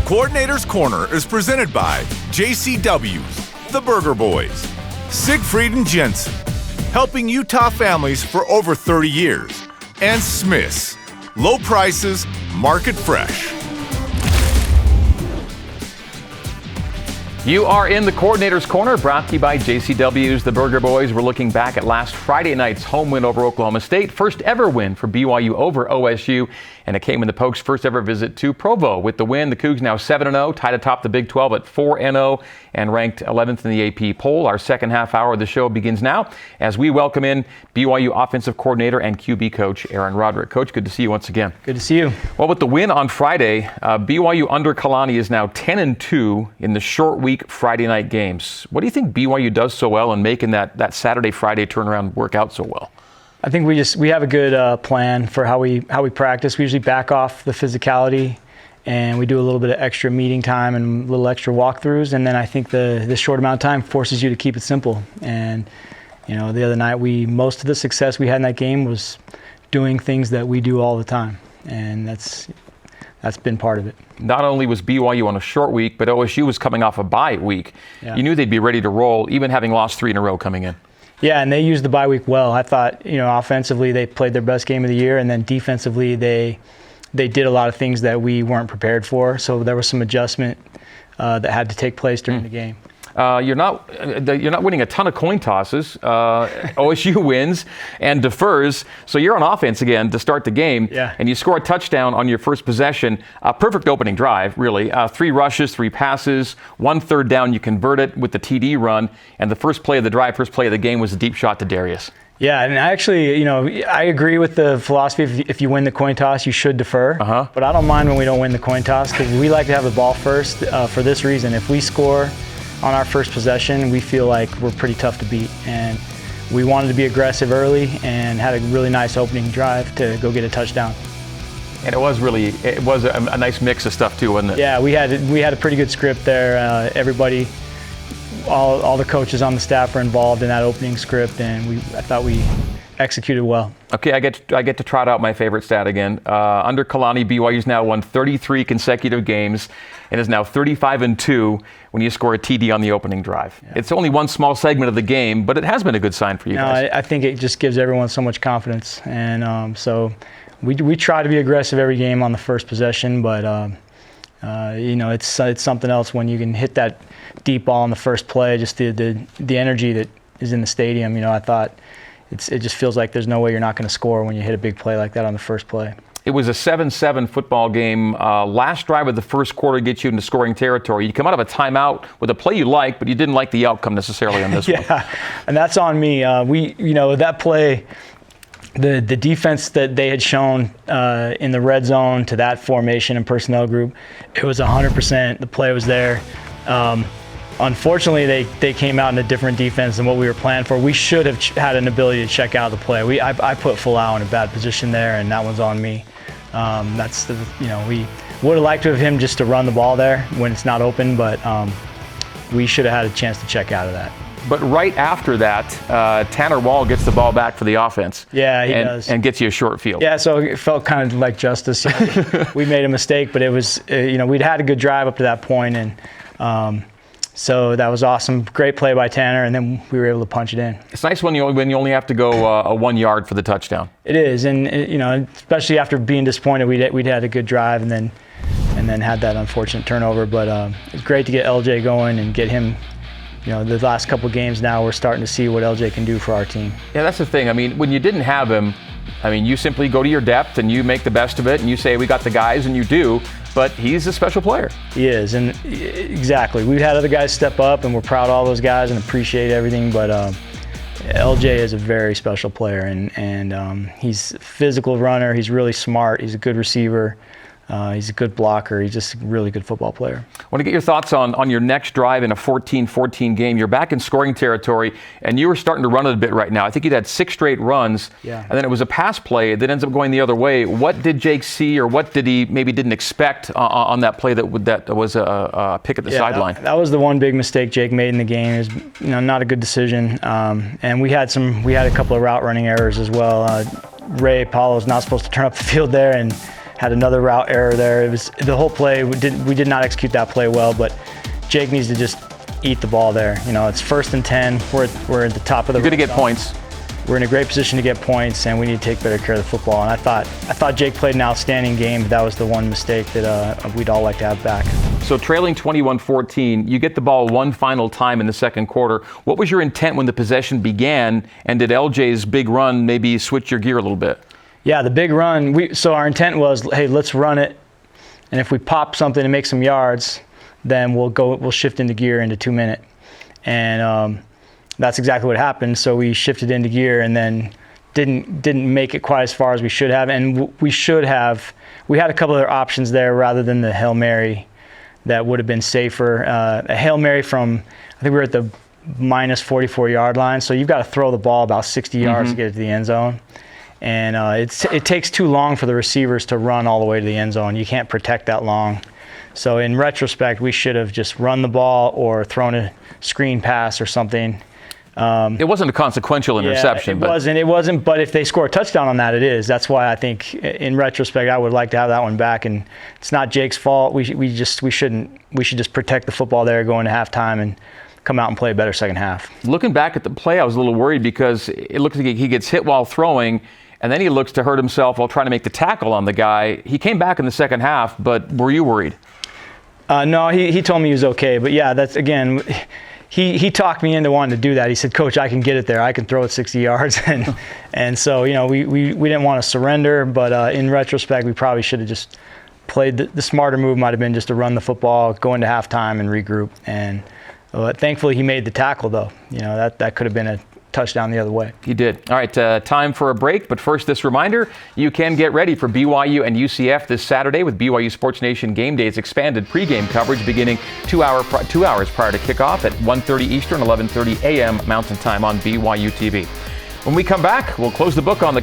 Coordinator's Corner is presented by JCW's, The Burger Boys, Siegfried and Jensen, helping Utah families for over 30 years, and Smith's, low prices, market fresh. You are in the Coordinator's Corner, brought to you by JCW's The Burger Boys. We're looking back at last Friday night's home win over Oklahoma State. First ever win for BYU over OSU, and it came in the Pokes' first ever visit to Provo. With the win, the Cougs now 7-0, tied atop the Big 12 at 4-0, and ranked 11th in the AP poll. Our second half hour of the show begins now as we welcome in BYU offensive coordinator and QB coach Aaron Roderick. Coach, good to see you once again. Good to see you. Well, with the win on Friday, BYU under Kalani is now 10-2 in the short week Friday night games. What do you think BYU does so well in making that Saturday-Friday turnaround work out so well? I think we have a good plan for how we practice. We usually back off the physicality, and we do a little bit of extra meeting time and a little extra walkthroughs. And then I think the short amount of time forces you to keep it simple. And the other night most of the success we had in that game was doing things that we do all the time, and that's been part of it. Not only was BYU on a short week, but OSU was coming off a bye week. Yeah. You knew they'd be ready to roll, even having lost 3 in a row coming in. Yeah, and they used the bye week well. I thought, offensively they played their best game of the year, and then defensively they did a lot of things that we weren't prepared for. So there was some adjustment that had to take place during the game. You're not winning a ton of coin tosses. OSU wins and defers, so you're on offense again to start the game. Yeah. And you score a touchdown on your first possession. A perfect opening drive, really. 3 rushes, 3 passes, 1 third down. You convert it with the TD run, and the first play of the game was a deep shot to Darius. Yeah, and actually, I agree with the philosophy. If you win the coin toss, you should defer. But I don't mind when we don't win the coin toss, because we like to have the ball first for this reason. If we score on our first possession, we feel like we're pretty tough to beat, and we wanted to be aggressive early and had a really nice opening drive to go get a touchdown. And it was a nice mix of stuff too, wasn't it? Yeah, we had a pretty good script there. Everybody, all the coaches on the staff were involved in that opening script, and I thought we executed well. Okay, I get to trot out my favorite stat again. Under Kalani, BYU's now won 33 consecutive games and is now 35-2 when you score a TD on the opening drive. Yeah. It's only one small segment of the game, but it has been a good sign for you guys. I think it just gives everyone so much confidence, and so we try to be aggressive every game on the first possession, but it's something else when you can hit that deep ball on the first play. Just the energy that is in the stadium. I thought it just feels like there's no way you're not going to score when you hit a big play like that on the first play. It was a 7-7 football game. Last drive of the first quarter gets you into scoring territory. You come out of a timeout with a play you like, but you didn't like the outcome necessarily on this one. Yeah, and that's on me. That play, the defense that they had shown in the red zone to that formation and personnel group, it was 100%. The play was there. Unfortunately, they came out in a different defense than what we were planning for. We should have had an ability to check out the play. I put Folau in a bad position there, and that one's on me. We would have liked to have him just to run the ball there when it's not open, but we should have had a chance to check out of that. But right after that, Tanner Wall gets the ball back for the offense. Yeah, he does. And gets you a short field. Yeah, so it felt kind of like justice. We made a mistake, but it was, we'd had a good drive up to that point, and so that was awesome. Great play by Tanner, and then we were able to punch it in. It's nice when you only have to go 1 yard for the touchdown. It is, and especially after being disappointed, we'd had a good drive, and then had that unfortunate turnover. But it's great to get LJ going and get him. The last couple of games now, we're starting to see what LJ can do for our team. Yeah, that's the thing. I mean, when you didn't have him, you simply go to your depth and you make the best of it, and you say, we got the guys, and you do. But he's a special player. He is, and exactly. We've had other guys step up, and we're proud of all those guys and appreciate everything. But LJ is a very special player, and he's a physical runner. He's really smart. He's a good receiver. He's a good blocker. He's just a really good football player. I want to get your thoughts on your next drive in a 14-14 game. You're back in scoring territory, and you were starting to run it a bit right now. I think you'd had 6 straight runs, and then it was a pass play that ends up going the other way. What did Jake see, or what did he maybe didn't expect on that play that was a pick at the sideline? That was the one big mistake Jake made in the game. It was not a good decision, and we had a couple of route running errors as well. Ray Paulo's not supposed to turn up the field there, and had another route error there. It was the whole play. We did not execute that play well, but Jake needs to just eat the ball there. You know, it's 1st and 10. We're at the top of the. You're going to get points. We're in a great position to get points, and we need to take better care of the football. And I thought Jake played an outstanding game, but that was the one mistake that we'd all like to have back. So trailing 21-14, you get the ball one final time in the second quarter. What was your intent when the possession began, and did LJ's big run maybe switch your gear a little bit? Yeah, the big run. So our intent was, hey, let's run it, and if we pop something and make some yards, then we'll shift into gear into 2 minute. And that's exactly what happened. So we shifted into gear and then didn't make it quite as far as we should have. And we had a couple other options there rather than the Hail Mary that would have been safer. A Hail Mary from, I think we were at the minus 44-yard line. So you've got to throw the ball about 60 yards to get it to the end zone. And it takes too long for the receivers to run all the way to the end zone. You can't protect that long. So in retrospect, we should have just run the ball or thrown a screen pass or something. It wasn't a consequential interception. Yeah, it wasn't. But if they score a touchdown on that, it is. That's why I think, in retrospect, I would like to have that one back. And it's not Jake's fault. We should just protect the football there, go into halftime, and come out and play a better second half. Looking back at the play, I was a little worried because it looks like he gets hit while throwing, and then he looks to hurt himself while trying to make the tackle on the guy. He came back in the second half, but were you worried? No, he told me he was okay. But yeah, that's again. He talked me into wanting to do that. He said, "Coach, I can get it there. I can throw it 60 yards." And so, you know, we didn't want to surrender, but in retrospect, we probably should have just played the smarter move. Might have been just to run the football, go into halftime, and regroup. And thankfully, he made the tackle, though. You know, that could have been a touchdown the other way. He did. All right, time for a break. But first, this reminder, you can get ready for BYU and UCF this Saturday with BYU Sports Nation Game Day's expanded pregame coverage beginning 2 hours prior to kickoff at 1:30 Eastern, 11:30 a.m. Mountain Time on BYUtv. When we come back, we'll close the book on the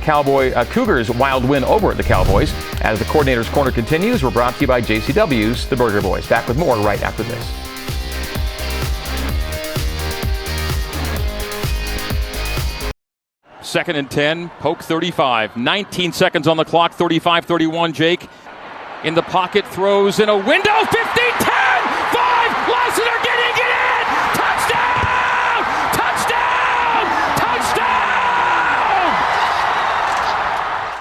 Cougars' wild win over at the Cowboys. As the Coordinator's Corner continues, we're brought to you by JCW's The Burger Boys. Back with more right after this. 2nd and 10, poke 35, 19 seconds on the clock, 35-31, Jake. In the pocket, throws in a window, 15, 10, 5, Lassiter getting it in! Touchdown! Touchdown! Touchdown!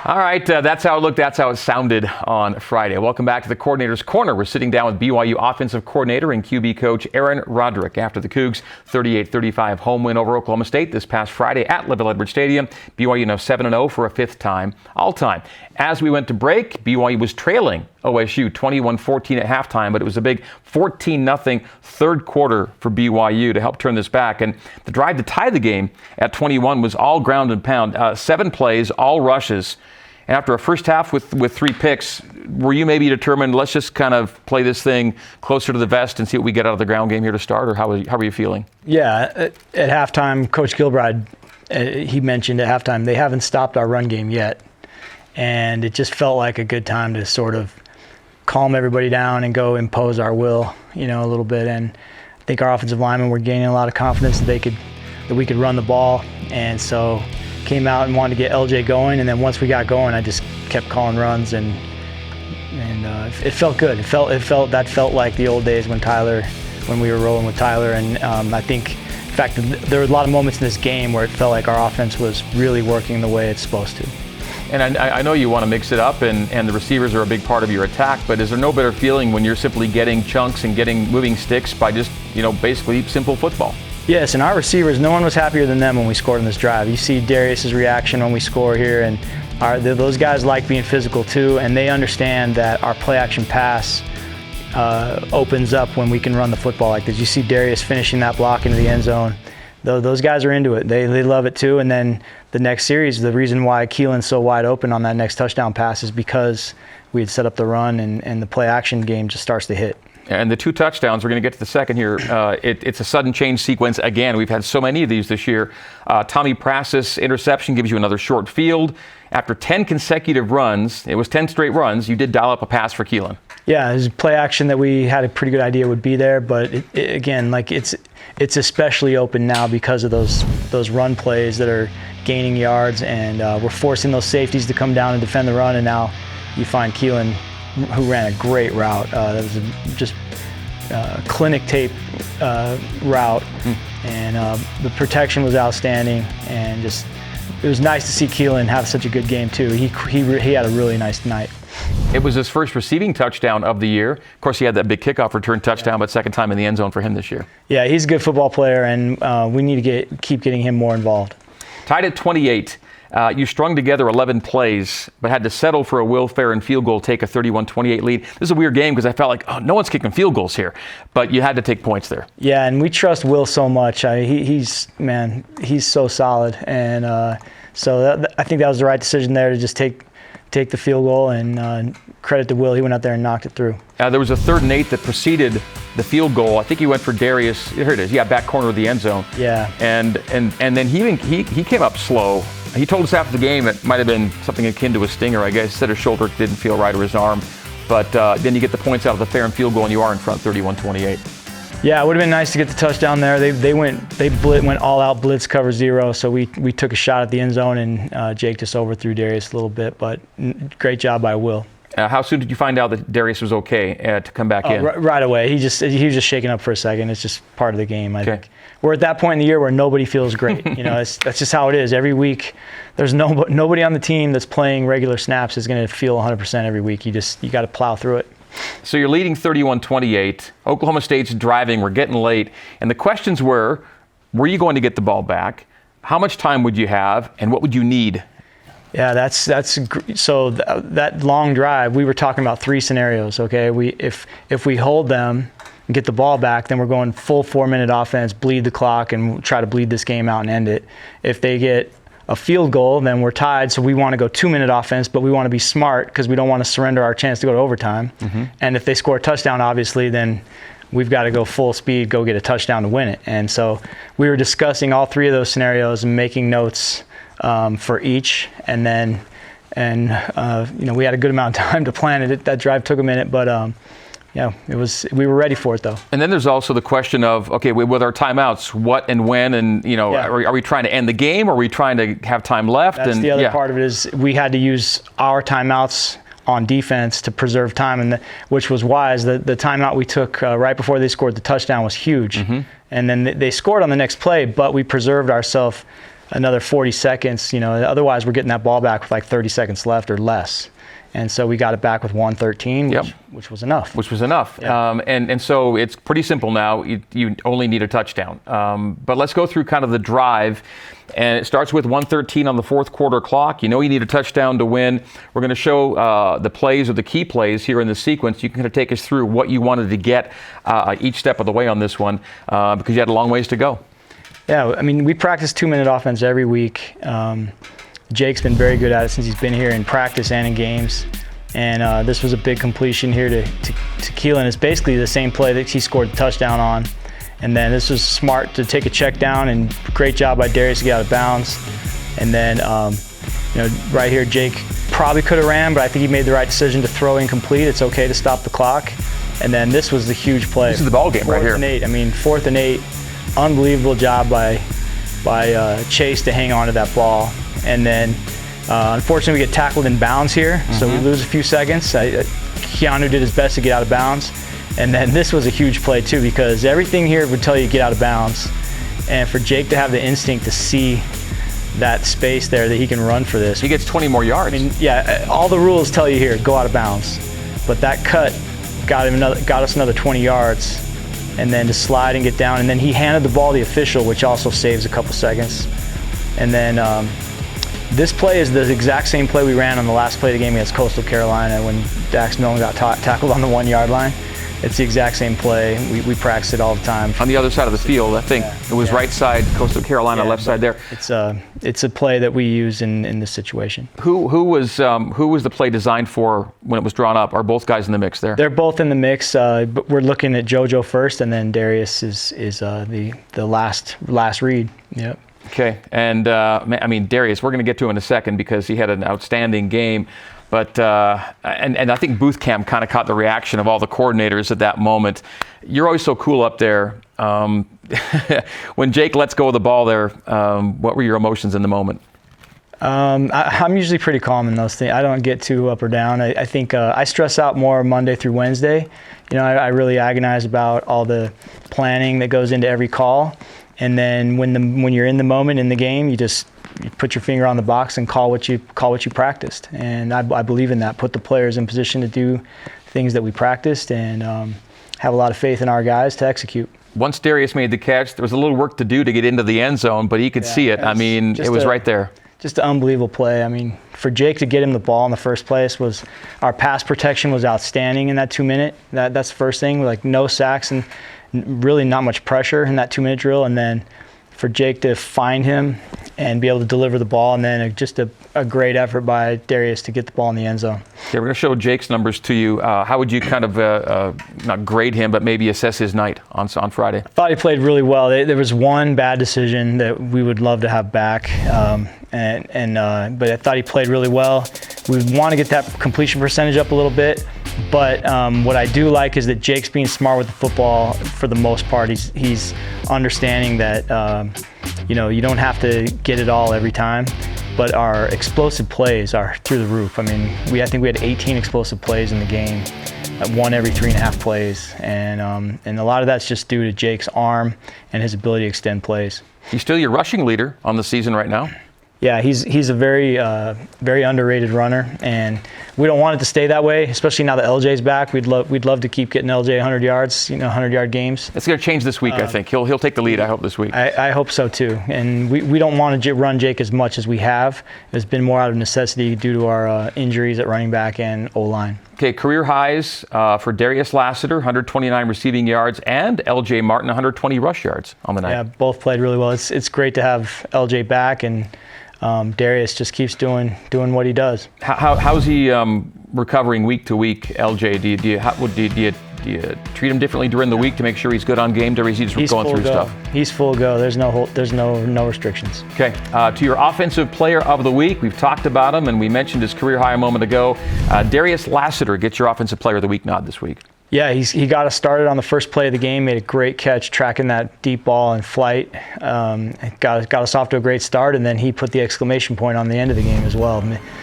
All right, that's how it looked, that's how it sounded on Friday. Welcome back to the Coordinator's Corner. We're sitting down with BYU offensive coordinator and QB coach Aaron Roderick after the Cougs' 38-35 home win over Oklahoma State this past Friday at LeVelle Edwards Stadium. BYU now 7-0 for a 5th time all-time. As we went to break, BYU was trailing OSU 21-14 at halftime, but it was a big 14-0 third quarter for BYU to help turn this back. And the drive to tie the game at 21 was all ground and pound. 7 plays, all rushes. And after a first half with 3 picks, were you maybe determined, let's just kind of play this thing closer to the vest and see what we get out of the ground game here to start, or how are you feeling? Yeah, at halftime, Coach Gilbride, he mentioned at halftime, they haven't stopped our run game yet. And it just felt like a good time to sort of calm everybody down and go impose our will, you know, a little bit. And I think our offensive linemen were gaining a lot of confidence that we could run the ball. And so came out and wanted to get LJ going, and then once we got going, I just kept calling runs, and it felt good. It felt like the old days when we were rolling with Tyler, and I think, in fact, there were a lot of moments in this game where it felt like our offense was really working the way it's supposed to. And I know you want to mix it up, and the receivers are a big part of your attack, but is there no better feeling when you're simply getting chunks and getting moving sticks by just, you know, basically simple football? Yes, and our receivers, no one was happier than them when we scored in this drive. You see Darius's reaction when we score here, and those guys like being physical too, and they understand that our play-action pass opens up when we can run the football like this. You see Darius finishing that block into the end zone. Those guys are into it. They love it too. And then the next series, the reason why Keelan's so wide open on that next touchdown pass is because we had set up the run, and the play-action game just starts to hit. And the 2 touchdowns, we're going to get to the second here. It's a sudden change sequence again. We've had so many of these this year. Tommy Prassis interception gives you another short field. After 10 consecutive runs, it was 10 straight runs, you did dial up a pass for Keelan. Yeah, it was play action that we had a pretty good idea would be there, but again, like it's especially open now because of those run plays that are gaining yards, and we're forcing those safeties to come down and defend the run, and now you find Keelan, who ran a great route. That was just clinic tape route, and the protection was outstanding, and just it was nice to see Keelan have such a good game too. He had a really nice night. It was his first receiving touchdown of the year. Of course, he had that big kickoff return touchdown, but second time in the end zone for him this year. Yeah, he's a good football player, and we need to keep getting him more involved. Tied at 28. You strung together 11 plays, but had to settle for a Will Farron field goal, take a 31-28 lead. This is a weird game because I felt like, oh, no one's kicking field goals here, but you had to take points there. Yeah, and we trust Will so much. He's so solid, and so I think that was the right decision there to just take the field goal, and credit to Will. He went out there and knocked it through. There was a 3rd and 8 that preceded the field goal. I think he went for Darius. Here it is. Yeah, back corner of the end zone. Yeah. And then he came up slow. He told us after the game it might have been something akin to a stinger, I guess. He said his shoulder didn't feel right or his arm. But then you get the points out of the Farron field goal, and you are in front 31-28. Yeah, it would have been nice to get the touchdown there. They went all out blitz cover 0, so we took a shot at the end zone, and Jake just overthrew Darius a little bit, but great job by Will. How soon did you find out that Darius was okay to come back in? Right away. He was just shaking up for a second. It's just part of the game. I think we're at that point in the year where nobody feels great. That's just how it is. Every week, there's nobody on the team that's playing regular snaps is going to feel 100% every week. You got to plow through it. So you're leading 31-28. Oklahoma State's driving. We're getting late. And the questions were you going to get the ball back? How much time would you have? And what would you need? Yeah, so that long drive, we were talking about 3 scenarios, okay? If we hold them and get the ball back, then we're going full 4-minute offense, bleed the clock, and try to bleed this game out and end it. If they get a field goal, then we're tied, so we want to go 2-minute offense, but we want to be smart because we don't want to surrender our chance to go to overtime. And if they score a touchdown, obviously, then we've got to go full speed, go get a touchdown to win it. And so we were discussing all 3 of those scenarios and making notes for each, and then we had a good amount of time to plan it. That drive took a minute, but we were ready for it though. And then there's also the question of, okay, with our timeouts, what and when, and are we trying to end the game, or are we trying to have time left? That's the other part of it is we had to use our timeouts on defense to preserve time, and which was wise. The timeout we took right before they scored the touchdown was huge, and then they scored on the next play, but we preserved ourselves another 40 seconds. Otherwise we're getting that ball back with like 30 seconds left or less. And so we got it back with 1:13, which was enough. Yeah. And so it's pretty simple now. You only need a touchdown. But let's go through kind of the drive. And it starts with 1:13 on the 4th quarter clock. You need a touchdown to win. We're going to show the plays or the key plays here in the sequence. You can kind of take us through what you wanted to get each step of the way on this one because you had a long ways to go. Yeah, we practice 2-minute offense every week. Jake's been very good at it since he's been here in practice and in games. And this was a big completion here to Keelan. It's basically the same play that he scored the touchdown on. And then this was smart to take a check down, and great job by Darius to get out of bounds. And then, right here, Jake probably could have ran, but I think he made the right decision to throw incomplete. It's okay to stop the clock. And then this was the huge play. This is the ball game right here. 4th and 8. 4th and 8. Unbelievable job by Chase to hang on to that ball. And then, unfortunately, we get tackled in bounds here, so we lose a few seconds. Keanu did his best to get out of bounds. And then this was a huge play, too, because everything here would tell you to get out of bounds. And for Jake to have the instinct to see that space there that he can run for this. He gets 20 more yards. All the rules tell you here, go out of bounds. But that cut got us another 20 yards. And then to slide and get down. And then he handed the ball to the official, which also saves a couple seconds. And then this play is the exact same play we ran on the last play of the game against Coastal Carolina when Dax Milne got tackled on the 1-yard line. It's the exact same play. We practice it all the time. On the other side of the field, I think it was right side Coastal Carolina, left side there. It's a play that we use in this situation. Who was the play designed for when it was drawn up? Are both guys in the mix there? They're both in the mix. But we're looking at JoJo first, and then Darius is the last read. Yep. Okay, and Darius, we're going to get to him in a second because he had an outstanding game. But and I think Booth Camp kind of caught the reaction of all the coordinators at that moment. You're always so cool up there. When Jake lets go of the ball there, what were your emotions in the moment? I'm usually pretty calm in those things. I don't get too up or down. I think I stress out more Monday through Wednesday. I really agonize about all the planning that goes into every call. And then when you're in the moment in the game, you put your finger on the box and call what you practiced. And I believe in that. Put the players in position to do things that we practiced, and have a lot of faith in our guys to execute. Once Darius made the catch, there was a little work to do to get into the end zone, but he could see it. It was right there. Just an unbelievable play. For Jake to get him the ball in the first place, our pass protection was outstanding in that 2-minute. That's the first thing, like no sacks and really not much pressure in that 2-minute drill. And then for Jake to find him and be able to deliver the ball, and then just a great effort by Darius to get the ball in the end zone. Okay, we're going to show Jake's numbers to you. How would you kind of, not grade him, but maybe assess his night on Friday? I thought he played really well. There was one bad decision that we would love to have back, but I thought he played really well. We want to get that completion percentage up a little bit, but what I do like is that Jake's being smart with the football for the most part. He's understanding that you don't have to get it all every time, but our explosive plays are through the roof. I think we had 18 explosive plays in the game, one every 3.5 plays, and a lot of that's just due to Jake's arm and his ability to extend plays. He's still your rushing leader on the season right now. Yeah, he's a very underrated runner, and we don't want it to stay that way. Especially now that LJ's back, we'd love to keep getting LJ 100 yards, 100-yard games. It's going to change this week, I think. He'll take the lead, I hope, this week. I hope so too. And we don't want to run Jake as much as we have. It's been more out of necessity due to our injuries at running back and O-line. Okay, career highs for Darius Lassiter, 129 receiving yards, and LJ Martin, 120 rush yards on the night. Yeah, both played really well. It's great to have LJ back, and Darius just keeps doing what he does. How's he recovering week to week, LJ? Do you treat him differently during the week to make sure he's good on game day, or is he just going through stuff? He's full go. There's no restrictions. Okay, to your offensive player of the week, we've talked about him, and we mentioned his career high a moment ago. Darius Lassiter gets your offensive player of the week nod this week. Yeah, he got us started on the first play of the game, made a great catch, tracking that deep ball in flight. Got us off to a great start, and then he put the exclamation point on the end of the game as well.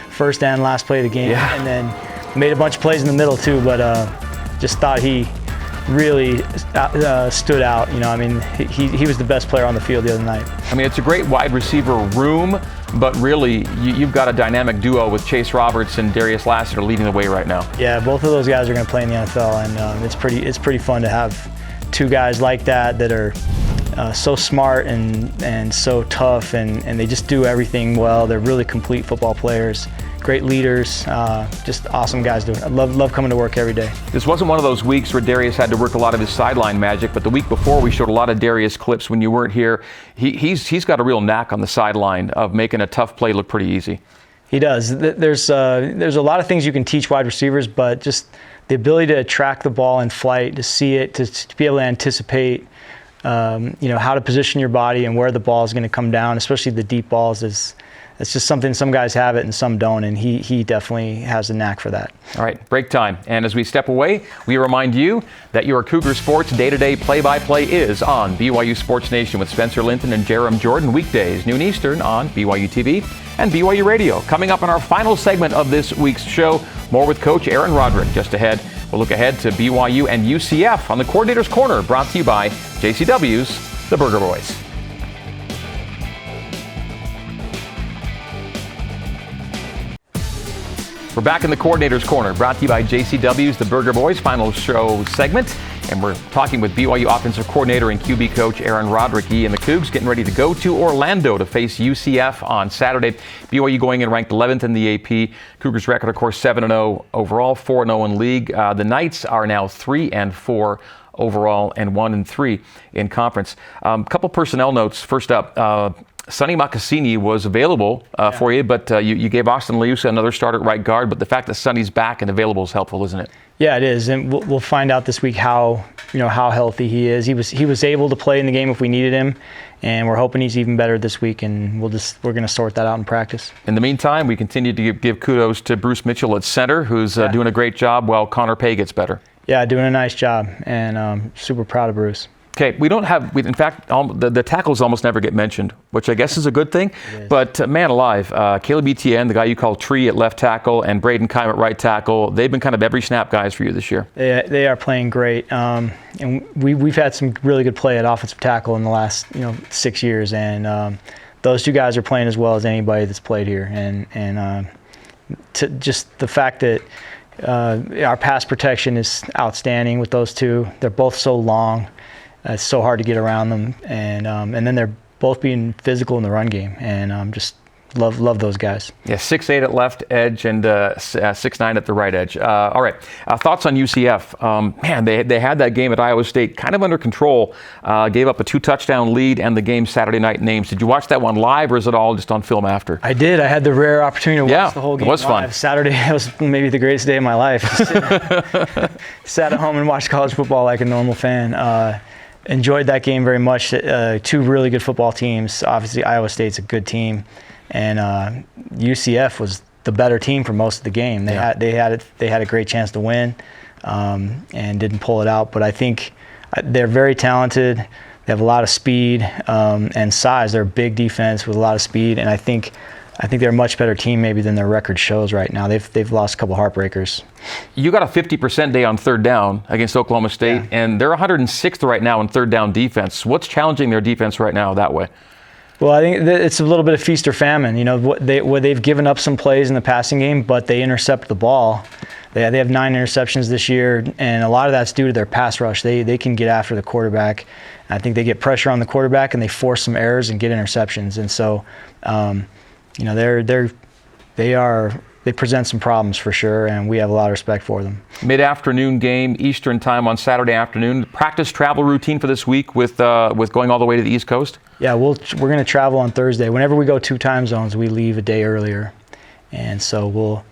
First and last play of the game, and then made a bunch of plays in the middle too, but just thought he really stood out. He was the best player on the field the other night. It's a great wide receiver room, but really you've got a dynamic duo with Chase Roberts and Darius Lassiter leading the way right now. Yeah, both of those guys are going to play in the NFL, and it's pretty fun to have two guys like that are so smart and so tough, and they just do everything well. They're really complete football players. Great leaders, just awesome guys. I love coming to work every day. This wasn't one of those weeks where Darius had to work a lot of his sideline magic, but the week before we showed a lot of Darius clips when you weren't here. He's got a real knack on the sideline of making a tough play look pretty easy. He does. There's a lot of things you can teach wide receivers, but just the ability to track the ball in flight, to see it, to be able to anticipate, how to position your body and where the ball is going to come down, especially the deep balls, it's just something some guys have it and some don't, and he definitely has a knack for that. All right, break time. And as we step away, we remind you that your Cougar Sports day-to-day play-by-play is on BYU Sports Nation with Spencer Linton and Jerem Jordan, weekdays, noon Eastern on BYUtv and BYU Radio. Coming up in our final segment of this week's show, more with Coach Aaron Roderick. Just ahead, we'll look ahead to BYU and UCF on the Coordinator's Corner, brought to you by JCW's The Burger Boys. We're back in the Coordinator's Corner, brought to you by JCW's The Burger Boys, final show segment. And we're talking with BYU offensive coordinator and QB coach Aaron Roderick. He and the Cougs getting ready to go to Orlando to face UCF on Saturday. BYU going in ranked 11th in the AP. Cougars record, of course, 7-0 overall, 4-0 in league. The Knights are now 3-4 overall and 1-3 in conference. Couple personnel notes. First up, Sonny Makasini was available for you, but you gave Austin Liusa another start at right guard. But the fact that Sonny's back and available is helpful, isn't it? Yeah, it is, and we'll find out this week how healthy he is. He was able to play in the game if we needed him, and we're hoping he's even better this week. And we're going to sort that out in practice. In the meantime, we continue to give kudos to Bruce Mitchell at center, who's doing a great job while Connor Pay gets better. Yeah, doing a nice job, and super proud of Bruce. Okay, in fact, the tackles almost never get mentioned, which I guess is a good thing. But man alive, Caleb Etienne, the guy you call Tree at left tackle, and Braden Kime at right tackle, they've been kind of every snap guys for you this year. They are playing great. And we've had some really good play at offensive tackle in the last 6 years. And those two guys are playing as well as anybody that's played here. And just the fact that our pass protection is outstanding with those two. They're both so long. It's so hard to get around them, and then they're both being physical in the run game, and just love those guys. Yeah, 6'8" at left edge and 6'9" at the right edge. All right, thoughts on UCF? Man, they had that game at Iowa State kind of under control. Gave up a 2-touchdown lead and the game Saturday night names. Did you watch that one live, or is it all just on film after? I did. I had the rare opportunity to watch the whole game. It was live. Fun. Saturday was maybe the greatest day of my life. Sat at home and watched college football like a normal fan. Enjoyed that game very much. Two really good football teams. Obviously, Iowa State's a good team, and UCF was the better team for most of the game. They had a great chance to win, and didn't pull it out. But I think they're very talented. They have a lot of speed and size. They're a big defense with a lot of speed, and I think they're a much better team maybe than their record shows right now. They've lost a couple heartbreakers. You got a 50% day on third down against Oklahoma State, and they're 106th right now in third down defense. What's challenging their defense right now that way? Well, I think it's a little bit of feast or famine. They've given up some plays in the passing game, but they intercept the ball. They have 9 interceptions this year, and a lot of that's due to their pass rush. They can get after the quarterback. I think they get pressure on the quarterback, and they force some errors and get interceptions. And so, they present some problems for sure, and we have a lot of respect for them. Mid-afternoon game, Eastern time on Saturday afternoon. Practice travel routine for this week with going all the way to the East Coast? Yeah, we're going to travel on Thursday. Whenever we go 2 time zones, we leave a day earlier, and so we'll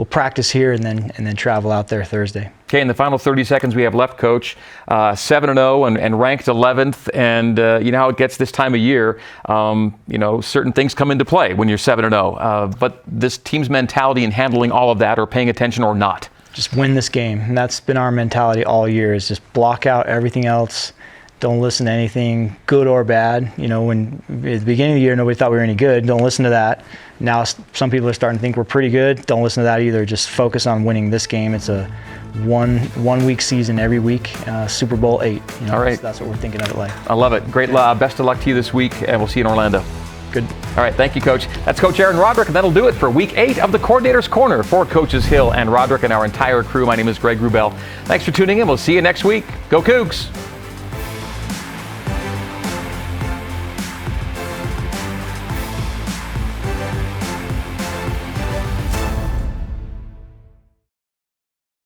practice here and then travel out there Thursday. Okay, in the final 30 seconds we have left, Coach. 7-0 and ranked 11th, and you know how it gets this time of year. Certain things come into play when you're 7-0. But this team's mentality in handling all of that, or paying attention or not? Just win this game, and that's been our mentality all year. Is just block out everything else. Don't listen to anything, good or bad. When at the beginning of the year nobody thought we were any good, don't listen to that. Now some people are starting to think we're pretty good. Don't listen to that either. Just focus on winning this game. It's a one week season every week. Super Bowl 8. All right. That's what we're thinking of it like. I love it. Great. Best of luck to you this week, and we'll see you in Orlando. Good. All right, thank you, Coach. That's Coach Aaron Roderick, and that'll do it for Week 8 of the Coordinator's Corner. For Coaches Hill and Roderick and our entire crew, my name is Greg Wrubell. Thanks for tuning in. We'll see you next week. Go Cougs!